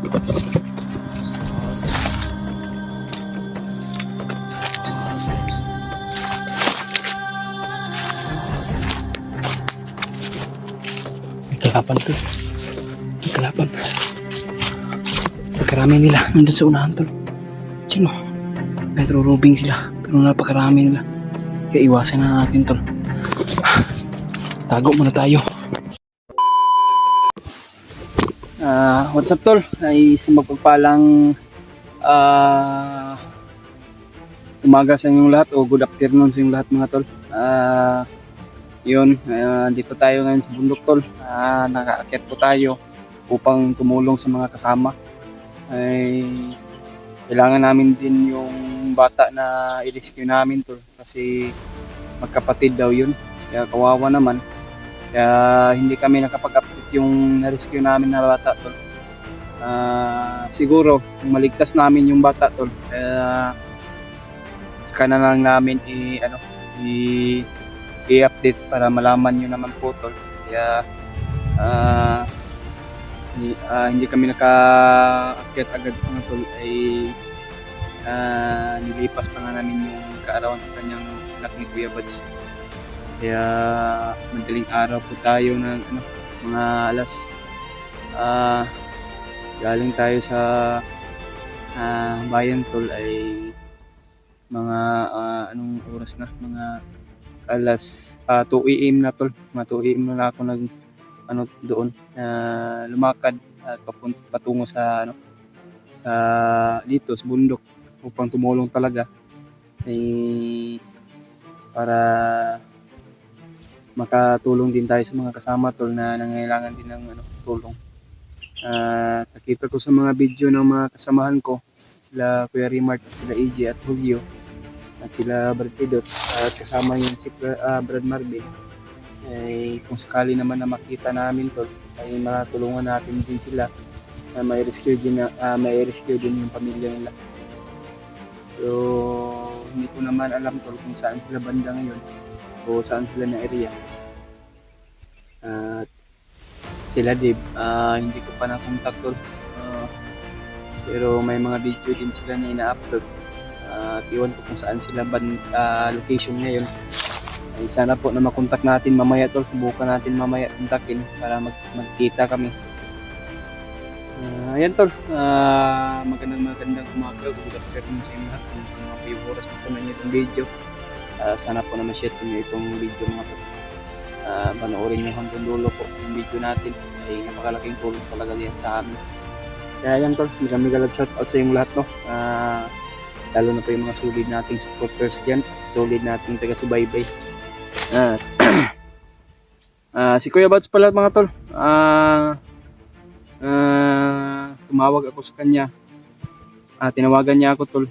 May kalaban to. May kalaban. Pagkarami nila nandun sa unahan tol. Sino? Nagro-robing sila. Pero napakarami nila. Kaya iwasan na natin tol. Tago muna tayo. What's up tol? Ay isang mapagpalang umaga sa inyong lahat o good afternoon sa inyong lahat mga tol. Dito tayo ngayon sa bundok tol. Nakaakyat po tayo upang tumulong sa mga kasama. Ay kailangan namin din yung bata na i-rescue namin tol kasi magkapatid daw yun. Kaya kawawa naman. Kaya hindi kami nakapag-update yung na-rescue namin na bata tol. Siguro kung maligtas namin yung bata tol, kaya saka na lang namin i-update para malaman nyo naman po tol. Kaya hindi kami naka-update agad mga tol, ay nilipas pa nga namin yung kaarawan sa kanyang anak ni Kuya Buds. Kaya madaling araw po tayo ng mga alas galing tayo sa bayan tol ay mga anong oras na, mga alas 2 AM na tol, mga 2 AM na ako doon lumakad at patungo sa sa dito sa bundok upang tumulong talaga para makatulong din tayo sa mga kasama tol na nangailangan din ng tulong. Nakita ko sa mga video ng mga kasamahan ko, sila Kuya Rimart at sila EJ at Julio at sila Brad Pidot at kasama yun si Brad Marvin, ay kung sakali naman na makita namin tol ay matulungan natin din sila na may rescue din yung pamilya nila. So hindi ko naman alam tol kung saan sila banda ngayon o saan sila na area. At sila Dave, hindi ko pa na-contact tol. Pero may mga video din sila na ina-upload. Iwan ko kung saan sila location ngayon. Ay sana po na makontak natin mamaya tol. Subukan natin mamaya kontakin para magkita kami. Ayan tol. Magandang umaga. Good afternoon sa inyo lahat. Kung mga oras na po na niyo itong video. Sana po na ma-share po niyo itong video mga tol. Panoorin nyo hanggang dulo po yung video natin, ay napakalaking tulong talaga yan sa amin. Kaya yan tol, mega shoutout sa yung lahat no. Lalo na po yung mga solid nating supporters dyan, solid nating taga-subaybay. Si Kuya Buds pala mga tol, tumawag ako sa kanya, tinawagan niya ako tol,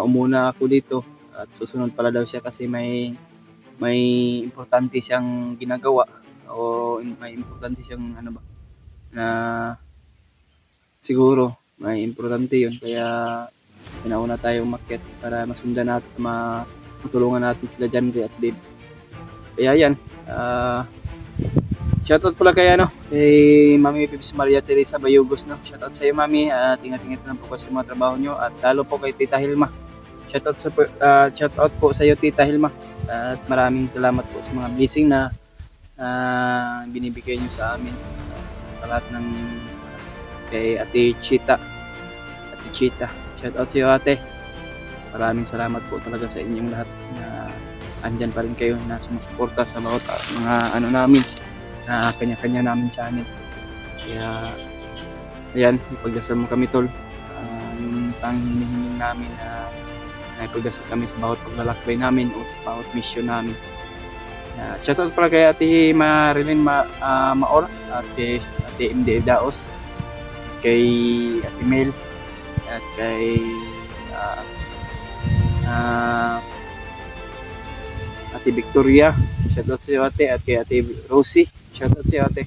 umuna ako dito at susunod pala daw siya kasi may importante siyang ginagawa o may importante siyang na siguro may importante yun, kaya pinauna tayo umakyat para masundan natin, matulungan natin sila Janry at Dave. Kaya yan, shoutout pala kay Mami Pibs Maria Teresa Bayugos no. Shoutout sa iyo Mami, at ingat-ingat lang po kasi sa mga trabaho nyo, at lalo po kay Tita Hilma. Shoutout po sa iyo Tita Hilma, at maraming salamat po sa mga blessing na binibigay nyo sa amin, sa lahat ng kay Ate Chita. Shoutout sa iyo ate. Maraming salamat po talaga sa inyong lahat na andyan pa rin kayo na sumusuporta sa bawat mga namin na kanya-kanya namin channel. Kaya ayan, ipagdasal mo kami tol. Yung tanging hinihiling namin na ipagdasal kami sa bawat paglalakbay namin o sa bawat mission namin. Shoutout pala kay Ate Marilyn Maor at kay Ate MD Daos, kay Ate Mel at kay Ate Victoria. Shoutout sa iyo ate, at kay Ate Rosie. Shoutout sa iyo ate.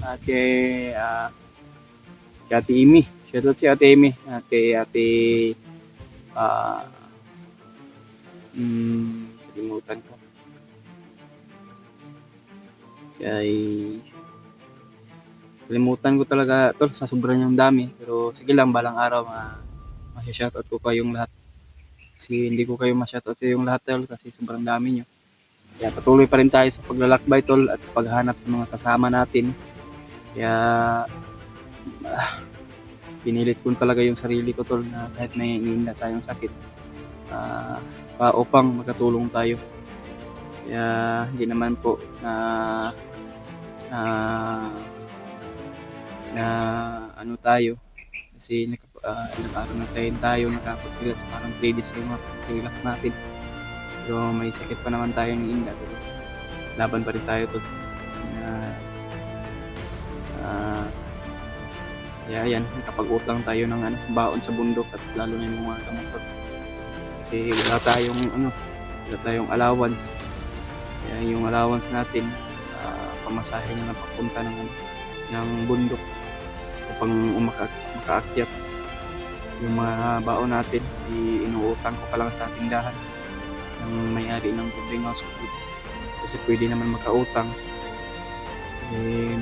At kay Ate Amy. Shoutout sa iyo Ate Amy. At kay Ate kalimutan ko. Ay kalimutan ko talaga tol sa sobrang niyang dami. Pero sige lang, balang araw shoutout ko kayong lahat. Kasi hindi ko kayo ma-shoutout sa yung lahat tol kasi sobrang dami niyo. Kaya patuloy pa rin tayo sa paglalakbay tol at sa paghahanap sa mga kasama natin. Kaya pinilit ko talaga yung sarili ko tol na kahit may iniinda tayong sakit upang magkatulong tayo. Kaya hindi naman po na ano tayo kasi ilang araw na tayo nakapag-relax, parang 3 days yung relax natin. Pero may sakit pa naman tayo ni Inda. Pero laban pa rin tayo tol. Kaya yan, nakapag-utang tayo ng baon sa bundok at lalo na yung mga gamot. Kasi wala tayong allowance. Kaya yung allowance natin, pamasahe na papunta ng bundok upang makaakyat. Yung mga baon natin, inuutang ko pa lang sa tindahan ng may-ari ng boarding house. Kasi pwede naman makautang.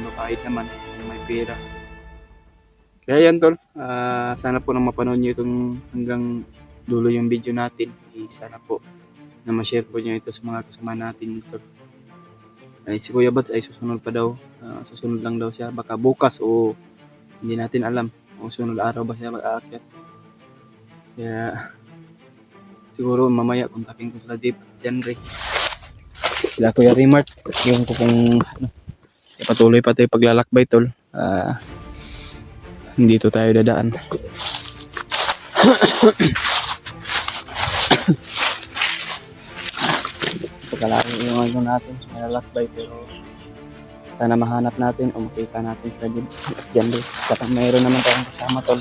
Mabait naman kung may pera. Kaya yan tol, sana po na mapanood nyo itong hanggang dulo yung video natin. Sana po na ma-share po nyo ito sa mga kasama natin tol. Si Kuya Bats ay susunod pa daw, susunod lang daw siya, baka bukas o hindi natin alam kung sunod araw ba siya mag-aakyat. Kaya siguro mamaya kontakin ko sila dito dyan rin, sila Kuya Rimart, yung ko kung patuloy pa tayo paglalakbay tol. Dito tayo dadaan. Pagkalaki yung natin sa lakbay, pero sana mahanap natin o makita natin sa dyan din. Saka mayroon naman tayong kasama tol.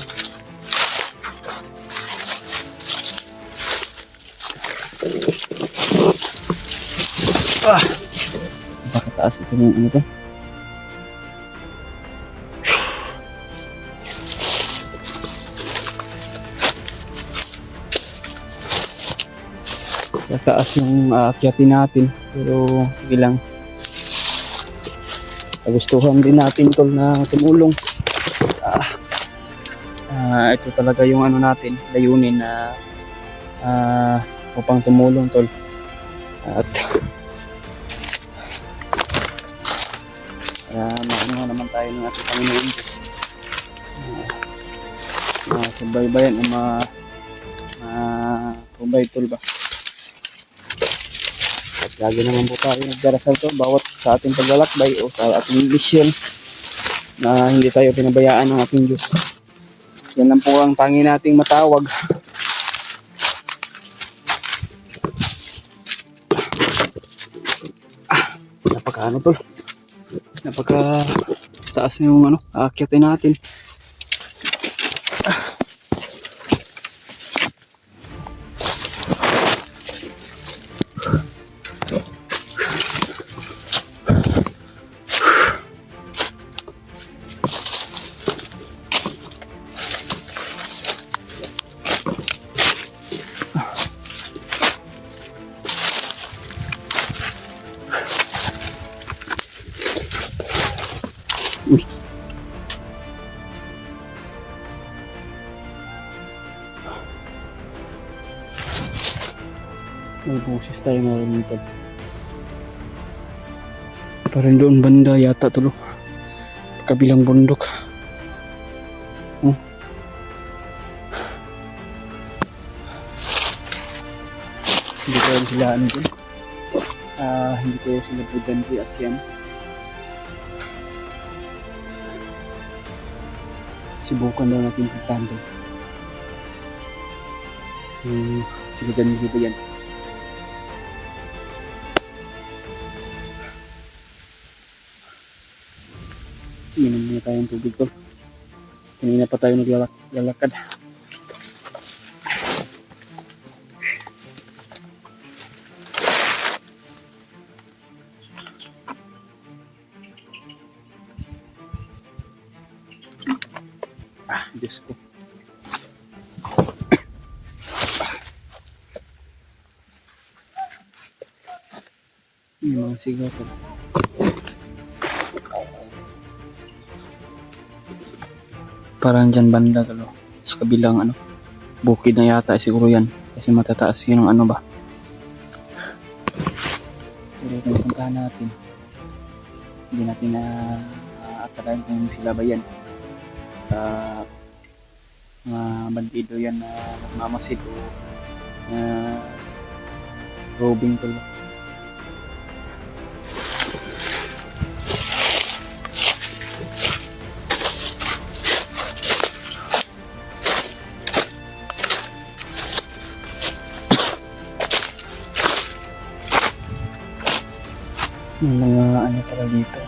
Napakataas ito ng ano to. Taas yung aakyatin natin, pero sige lang, kagustuhan din natin tol na tumulong. Ito talaga yung natin, layunin na upang tumulong tol. At maano naman tayo ng ating Panginoon Diyos. Sabaybayan o provide tol ba. Lagi naman po tayo nagdarasal to bawat sa ating paglalakbay o sa ating mission na hindi tayo pinabayaan ng ating Diyos. Yan lang po ang tangi nating matawag. Napaka tol, napaka taas na yung aakyatin natin. Uy. May boses tayo ngayon dito. Parang doon banda yata tulo. Kabilang bundok. Hindi ko alam sila doon. Hindi ko sila Budjandri at Sian. Subukan daw natin puntahan doon. Sige dyan dito yan. Inom muna tayong tubig ko. Kanina pa tayo naglalakad. Diyos ko. Yung mga sigaw ko. Parang dyan banda tol. Sa kabilang ano, bukid na yata siguro yan. Kasi matataas yun ang ano ba. Pero kung puntahan natin, hindi natin na akalain kung sila ba yan. Sa mga bandido yan na nagmamasid o na robing tol. Yung mga ano pala dito,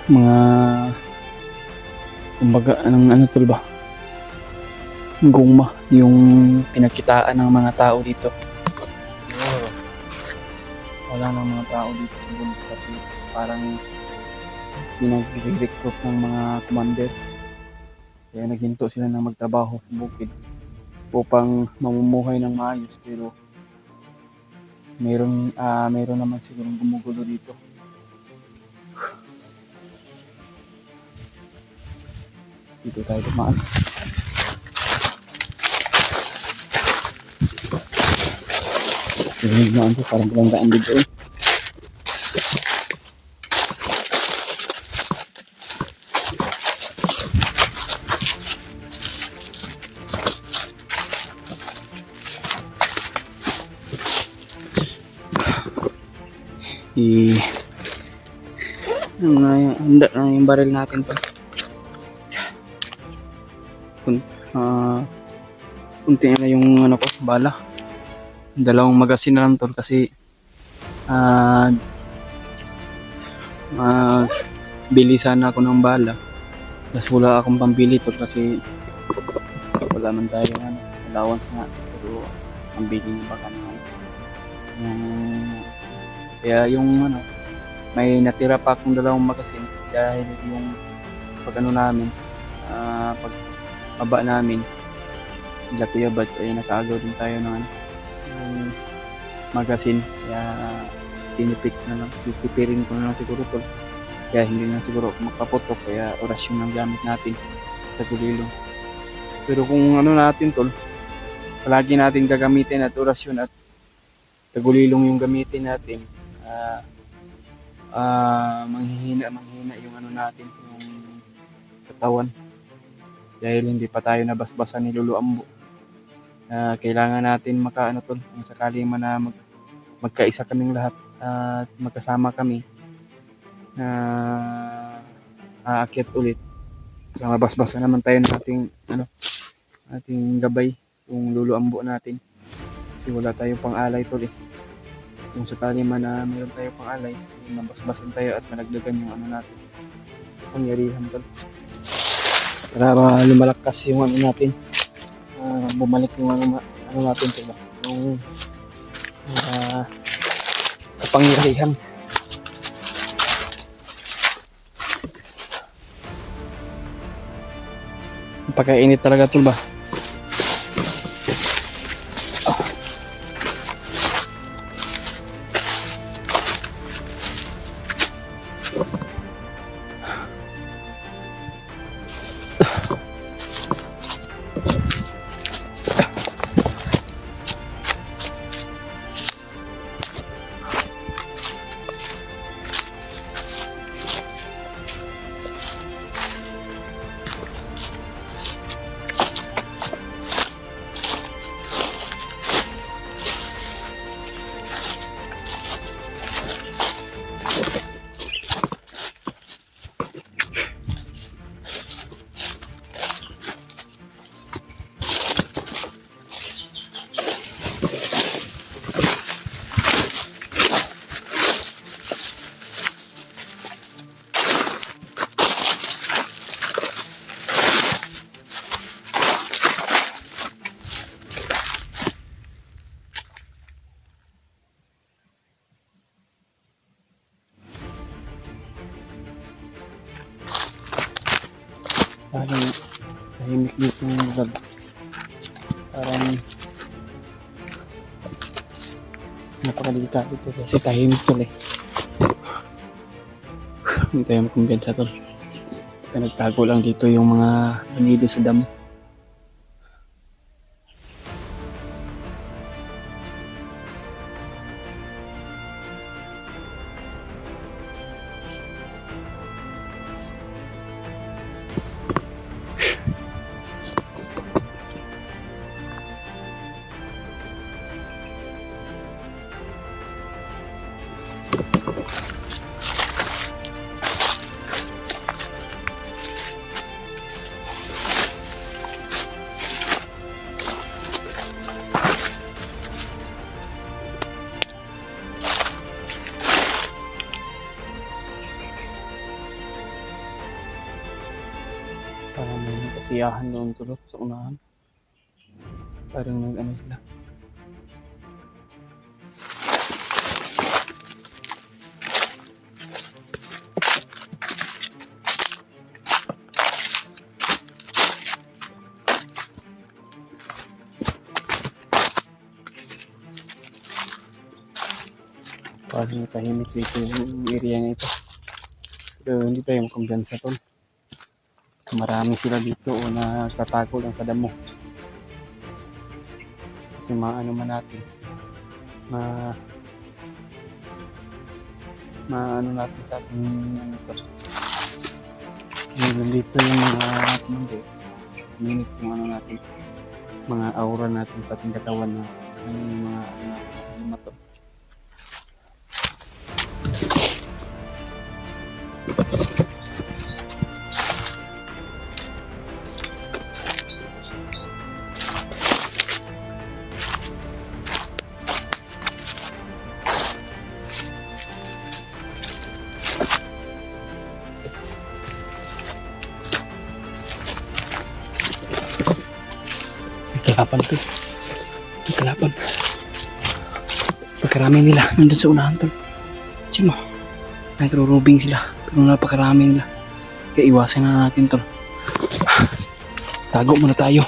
mga kumbaga anong ano tol ba, guma yung pinakitaan ng mga tao dito. Siguro wala nang mga tao dito sa bundok kasi parang pinag-recruit ng mga commander, kaya naghinto sila na magtrabaho sa bukid upang mamumuhay ng maayos. Pero meron naman sigurong gumugulo dito. Dito tayo dumaan. Yung dumaan po parang walang daan dito eh. Handa na yung baril natin pa. Kunti na yung ano ko, bala. Dalawang magasin na lang tol kasi bili sana ako ng bala. Tapos wala akong pambili tol kasi wala man tayo ano, allowance nga. Pero pambili ng baka naman. Kaya yung ano, may natira pa akong dalawang magasin dahil yung pag ano namin, pag baba namin La Kuya Bats ay nakaagaw din tayo ng ano, yung magasin. Kaya tinipik na lang, titipirin ko na lang siguro tol. Kaya hindi na siguro ako magpaputok, kaya orasyon ang gamit natin sa Tagulilong. Pero kung ano natin tol, palagi natin gagamitin at orasyon at Tagulilong yung gamitin natin, manghihina yung ano natin, yung katawan, dahil hindi pa tayo nabasbasan ni Lolo Ambo. Kailangan natin makaano tol, kung sakali man na magkaisa kaming lahat at magkasama kami na aakyat ulit, mabasbasan naman tayo ng ating gabay, yung Lolo Ambo natin, kasi wala tayong pang-alay tol eh. Kung sakali man na mayroon tayo pang-alay, mabasbasan tayo at malagdagan yung ano natin, pangyarihan tol, para lumalakas yung ano natin, bumalik yung ano natin tol, yung kapangyarihan. Pagkainit talaga tol ba. Parang tahimik dito yung lugar. Parang napakadelikado ito kasi tahimik tol eh. Hindi tayo makumpensa tol. nagtago lang dito yung mga bandido sa damo. Parang may kasiyahan doon tulot sa unahan. Parang nag-ano sila. Parang tahimik dito yung area na ito. Pero hindi tayo makumbiyansa tol. Marami sila dito o nagtatago lang sa damo. Kasi maano man natin. Maano natin sa ating ano to. Dito yung mga minute yung ano natin. Mga aura natin sa ating katawan na yung mga ano natin, lima to. Kalaban to. Kalaban. Pagkarami nila nandun sa unahan tol. Diyan mo. Nagro-rubing sila. Pero napakarami nila. Kaya iwasan na natin tol. Tago muna tayo.